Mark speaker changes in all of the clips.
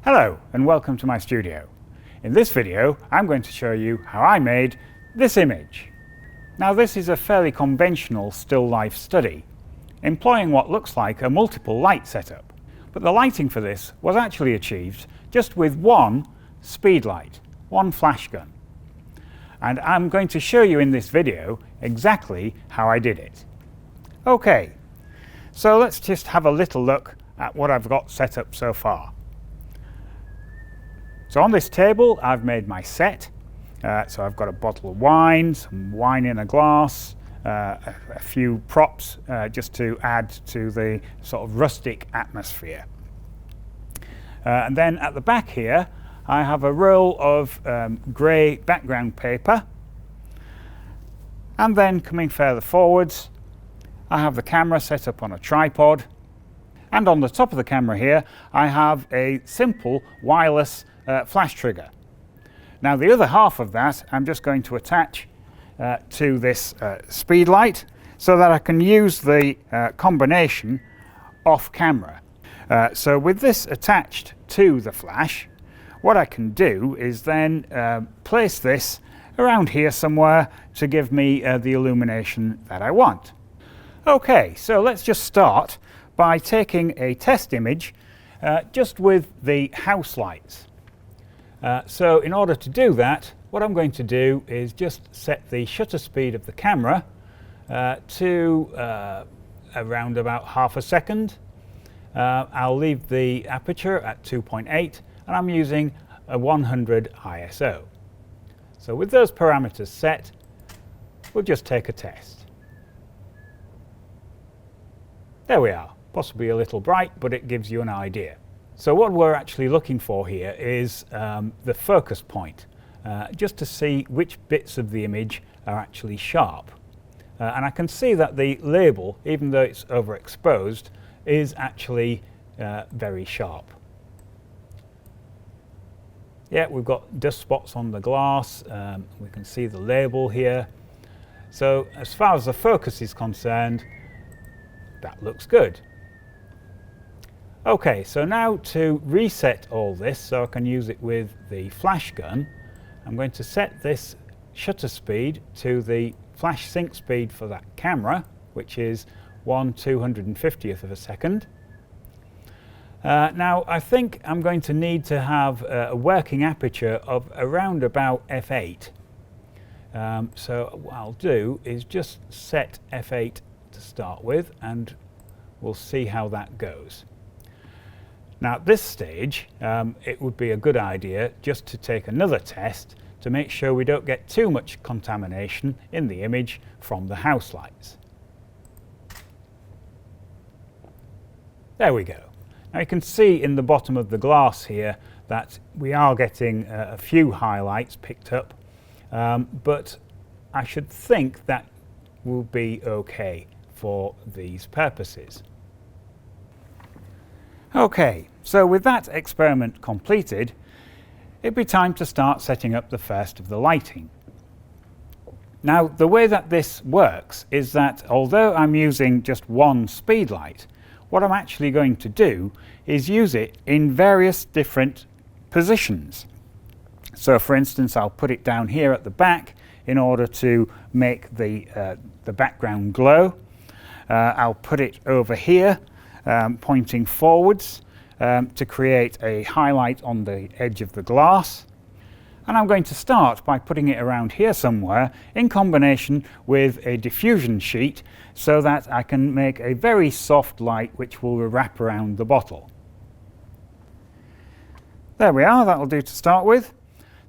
Speaker 1: Hello and welcome to my studio. In this video I'm going to show you how I made this image. Now this is a fairly conventional still life study, employing what looks like a multiple light setup. But the lighting for this was actually achieved just with one Speedlight, one flash gun. And I'm going to show you in this video exactly how I did it. Okay, so let's just have a little look at what I've got set up so far. So on this table I've made my set. So I've got a bottle of wine, some wine in a glass, a few props just to add to the sort of rustic atmosphere. And then at the back here I have a roll of grey background paper. And then coming further forwards I have the camera set up on a tripod. And on the top of the camera here I have a simple wireless flash trigger. Now the other half of that I'm just going to attach to this Speedlight so that I can use the combination off camera. So with this attached to the flash, what I can do is then place this around here somewhere to give me the illumination that I want. Okay, so let's just start by taking a test image just with the house lights. So in order to do that, what I'm going to do is just set the shutter speed of the camera to around about half a second. I'll leave the aperture at 2.8 and I'm using a 100 ISO. So with those parameters set, we'll just take a test. There we are, possibly a little bright, but it gives you an idea. So what we're actually looking for here is the focus point, just to see which bits of the image are actually sharp. And I can see that the label, even though it's overexposed, is actually very sharp. Yeah, we've got dust spots on the glass, we can see the label here. So as far as the focus is concerned, that looks good. Okay, so now to reset all this so I can use it with the flash gun, I'm going to set this shutter speed to the flash sync speed for that camera, which is 1/250th of a second. Now I think I'm going to need to have a working aperture of around about f8. So what I'll do is just set f8 to start with and we'll see how that goes. Now at this stage it would be a good idea just to take another test to make sure we don't get too much contamination in the image from the house lights. There we go. Now you can see in the bottom of the glass here that we are getting a few highlights picked up, but I should think that will be okay for these purposes. Okay, so with that experiment completed, it'd be time to start setting up the first of the lighting. Now the way that this works is that although I'm using just one Speedlight, what I'm actually going to do is use it in various different positions. So for instance, I'll put it down here at the back in order to make the background glow. I'll put it over here pointing forwards to create a highlight on the edge of the glass. And I'm going to start by putting it around here somewhere in combination with a diffusion sheet so that I can make a very soft light which will wrap around the bottle. There we are, that'll do to start with.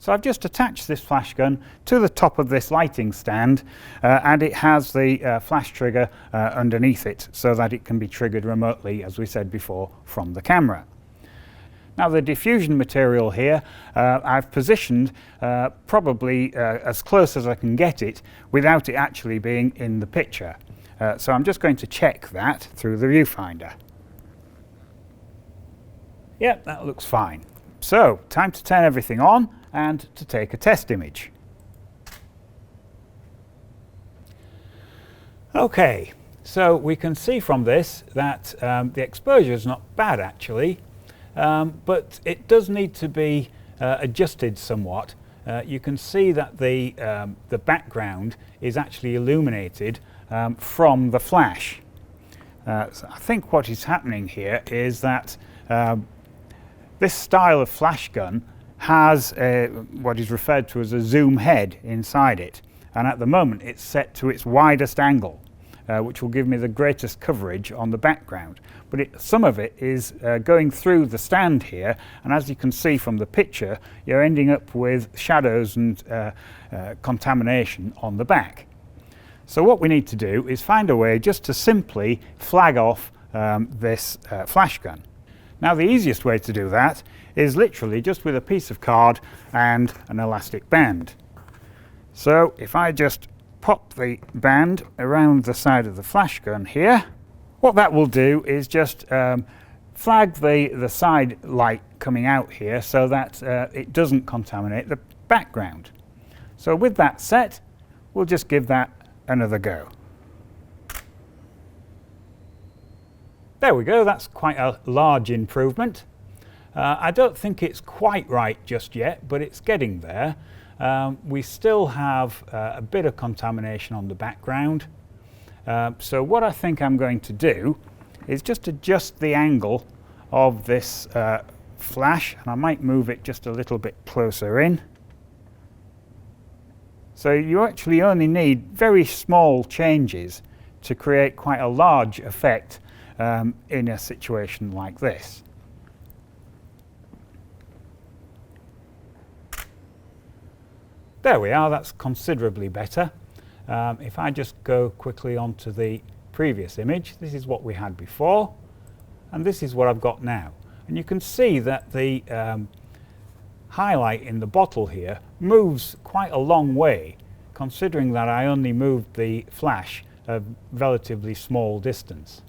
Speaker 1: So I've just attached this flash gun to the top of this lighting stand and it has the flash trigger underneath it so that it can be triggered remotely, as we said before, from the camera. Now the diffusion material here I've positioned probably as close as I can get it without it actually being in the picture. So I'm just going to check that through the viewfinder. Yep, that looks fine. So time to turn everything on and to take a test image. Okay, so we can see from this that the exposure is not bad actually. but it does need to be adjusted somewhat. You can see that the background is actually illuminated from the flash. So I think what is happening here is that this style of flash gun has what is referred to as a zoom head inside it, and at the moment it's set to its widest angle, which will give me the greatest coverage on the background. But some of it is going through the stand here, and as you can see from the picture, you're ending up with shadows and contamination on the back. So what we need to do is find a way just to simply flag off this flash gun. Now, the easiest way to do that is literally just with a piece of card and an elastic band. So if I just pop the band around the side of the flash gun here, what that will do is just flag the side light coming out here so that it doesn't contaminate the background. So with that set, we'll just give that another go. There we go, that's quite a large improvement. I don't think it's quite right just yet, but it's getting there. We still have a bit of contamination on the background. So what I think I'm going to do is just adjust the angle of this flash, and I might move it just a little bit closer in. So you actually only need very small changes to create quite a large effect in a situation like this. There we are, that's considerably better. If I just go quickly onto the previous image, this is what we had before, and this is what I've got now. And you can see that the highlight in the bottle here moves quite a long way, considering that I only moved the flash a relatively small distance.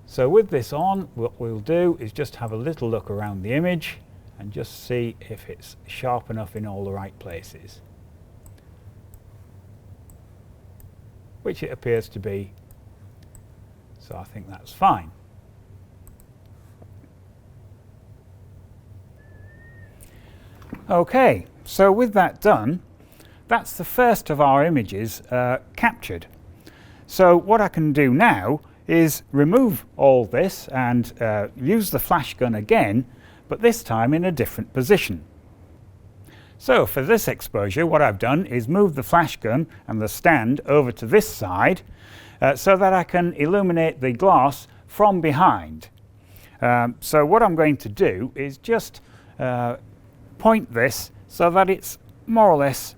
Speaker 1: So with this on, what we'll do is just have a little look around the image and just see if it's sharp enough in all the right places, which it appears to be, so I think that's fine. Okay, so with that done, that's the first of our images captured. So what I can do now is remove all this and use the flash gun again, but this time in a different position. So for this exposure, what I've done is move the flash gun and the stand over to this side so that I can illuminate the glass from behind. So what I'm going to do is just point this so that it's more or less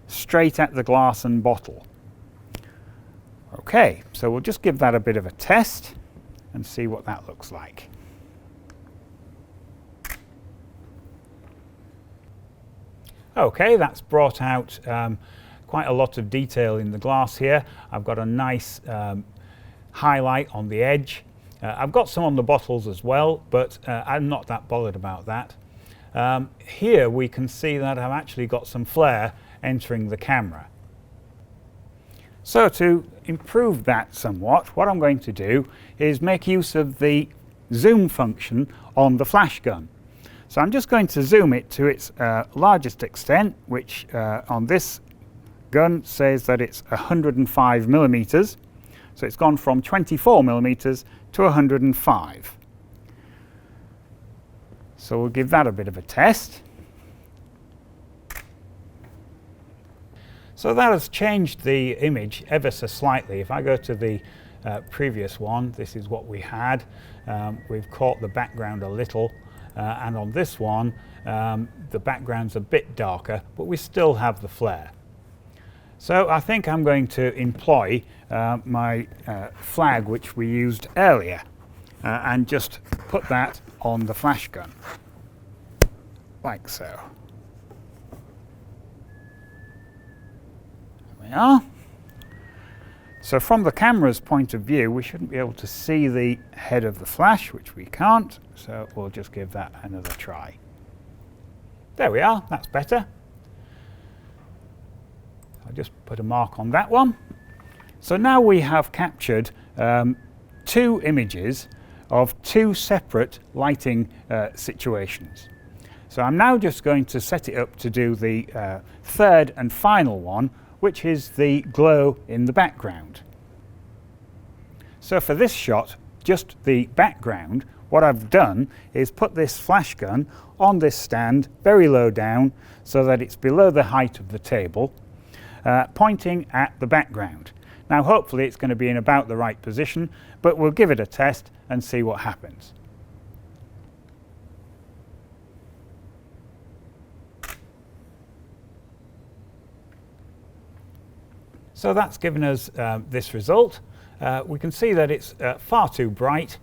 Speaker 1: straight at the glass and bottle. Okay, so we'll just give that a bit of a test and see what that looks like. Okay, that's brought out quite a lot of detail in the glass here. I've got a nice highlight on the edge. I've got some on the bottles as well, but I'm not that bothered about that. Here we can see that I've actually got some flare entering the camera. So to improve that somewhat, what I'm going to do is make use of the zoom function on the flash gun. So I'm just going to zoom it to its largest extent, which on this gun says that it's 105 millimeters. So it's gone from 24 millimeters to 105. So we'll give that a bit of a test. So that has changed the image ever so slightly. If I go to the previous one, this is what we had. We've caught the background a little, and on this one, the background's a bit darker, but we still have the flare. So I think I'm going to employ my flag which we used earlier and just put that on the flash gun, like so. There we are. So from the camera's point of view, we shouldn't be able to see the head of the flash, which we can't, so we'll just give that another try. There we are, that's better. I'll just put a mark on that one. So now we have captured two images of two two separate lighting situations. So I'm now just going to set it up to do the third and final one, which is the glow in the background. So for this shot, just the background, what I've done is put this flash gun on this stand very low down so that it's below the height of the table, pointing at the background. Now hopefully it's going to be in about the right position, but we'll give it a test and see what happens. So that's given us this result. We can see that it's far too bright,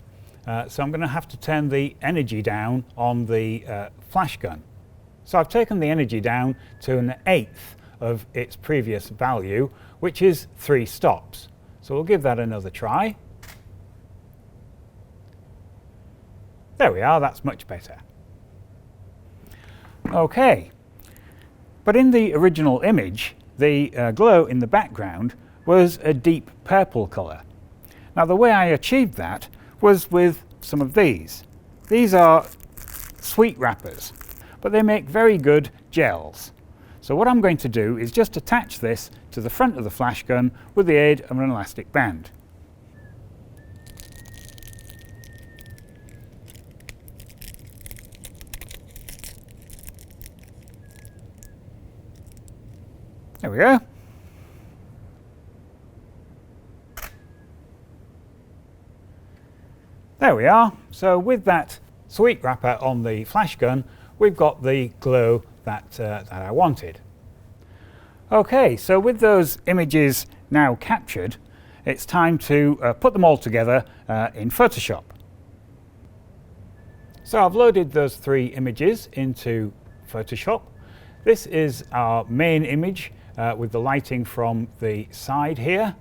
Speaker 1: so I'm going to have to turn the energy down on the flash gun. So I've taken the energy down to 1/8 of its previous value, which is 3 stops. So we'll give that another try. There we are, that's much better. Okay, but in the original image, the glow in the background was a deep purple colour. Now the way I achieved that was with some of these. These are sweet wrappers, but they make very good gels. So what I'm going to do is just attach this to the front of the flash gun with the aid of an elastic band. There we go. There we are. So with that sweet wrapper on the flash gun, we've got the glow that I wanted. Okay, so with those images now captured, it's time to put them all together in Photoshop. So I've loaded those 3 images into Photoshop. This is our main image with the lighting from the side here.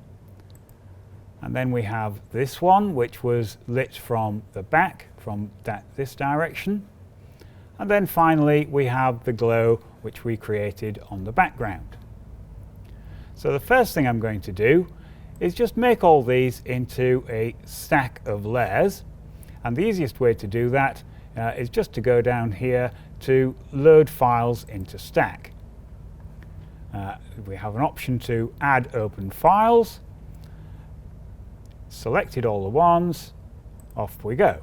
Speaker 1: And then we have this one, which was lit from the back, from this direction. And then finally, we have the glow, which we created on the background. So the first thing I'm going to do is just make all these into a stack of layers. And the easiest way to do that is just to go down here to load files into stack. We have an option to add open files. Selected all the ones, off we go.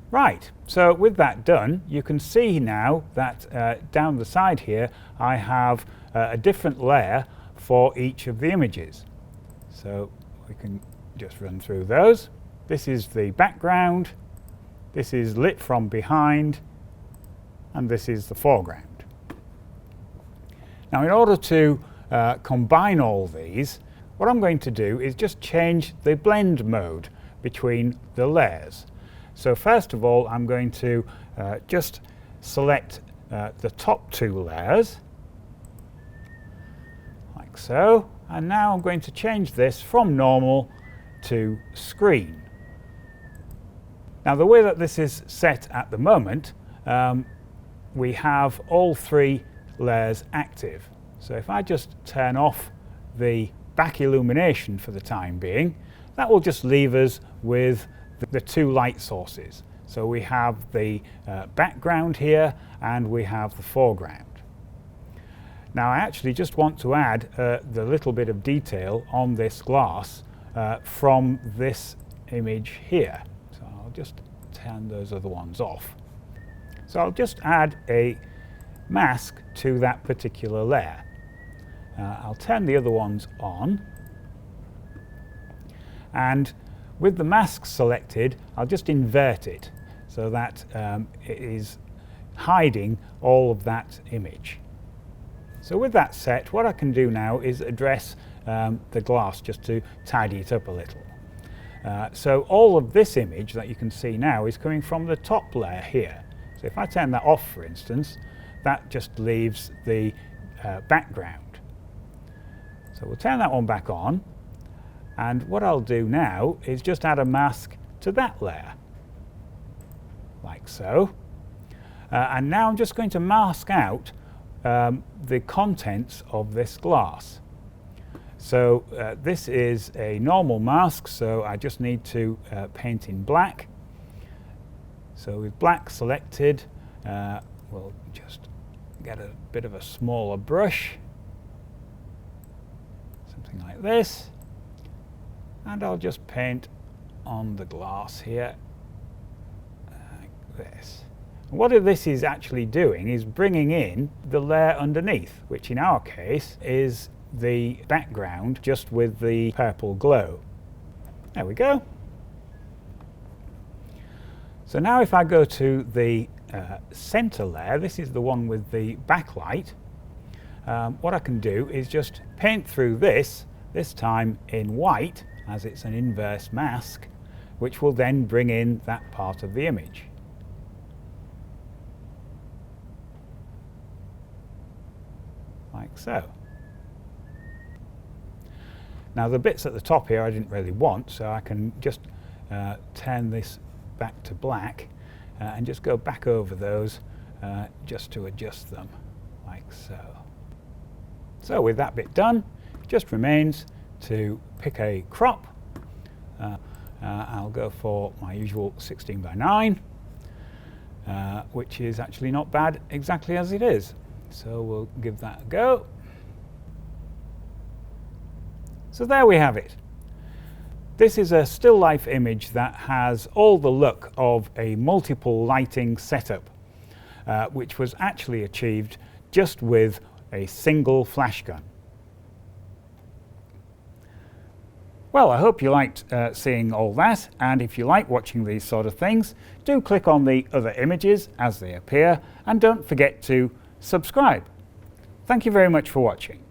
Speaker 1: Right, so with that done, you can see now that down the side here I have a different layer for each of the images. So we can just run through those. This is the background, this is lit from behind, and this is the foreground. Now in order to combine all these, what I'm going to do is just change the blend mode between the layers. So first of all, I'm going to just select the top 2 layers, like so. And now I'm going to change this from normal to screen. Now the way that this is set at the moment, we have all 3 layers active. So if I just turn off the back illumination for the time being, that will just leave us with the 2 light sources. So we have the background here and we have the foreground. Now I actually just want to add the little bit of detail on this glass from this image here. So I'll just turn those other ones off. So I'll just add a mask to that particular layer. I'll turn the other ones on, and with the mask selected, I'll just invert it so that it is hiding all of that image. So with that set, what I can do now is address the glass just to tidy it up a little. So all of this image that you can see now is coming from the top layer here. So if I turn that off, for instance, that just leaves the background. So we'll turn that one back on, and what I'll do now is just add a mask to that layer, like so. And now I'm just going to mask out the contents of this glass. So this is a normal mask, so I just need to paint in black. So with black selected, we'll just get a bit of a smaller brush, something like this, and I'll just paint on the glass here, like this. What this is actually doing is bringing in the layer underneath, which in our case is the background just with the purple glow. There we go. So now if I go to the center layer, this is the one with the backlight, what I can do is just paint through this time in white, as it's an inverse mask, which will then bring in that part of the image. Like so. Now the bits at the top here I didn't really want, so I can just turn this back to black and just go back over those just to adjust them, like so. So with that bit done, it just remains to pick a crop. I'll go for my usual 16:9, which is actually not bad exactly as it is. So we'll give that a go. So there we have it. This is a still life image that has all the look of a multiple lighting setup, which was actually achieved just with a single flash gun. Well, I hope you liked seeing all that, and if you like watching these sort of things, do click on the other images as they appear, and don't forget to subscribe. Thank you very much for watching.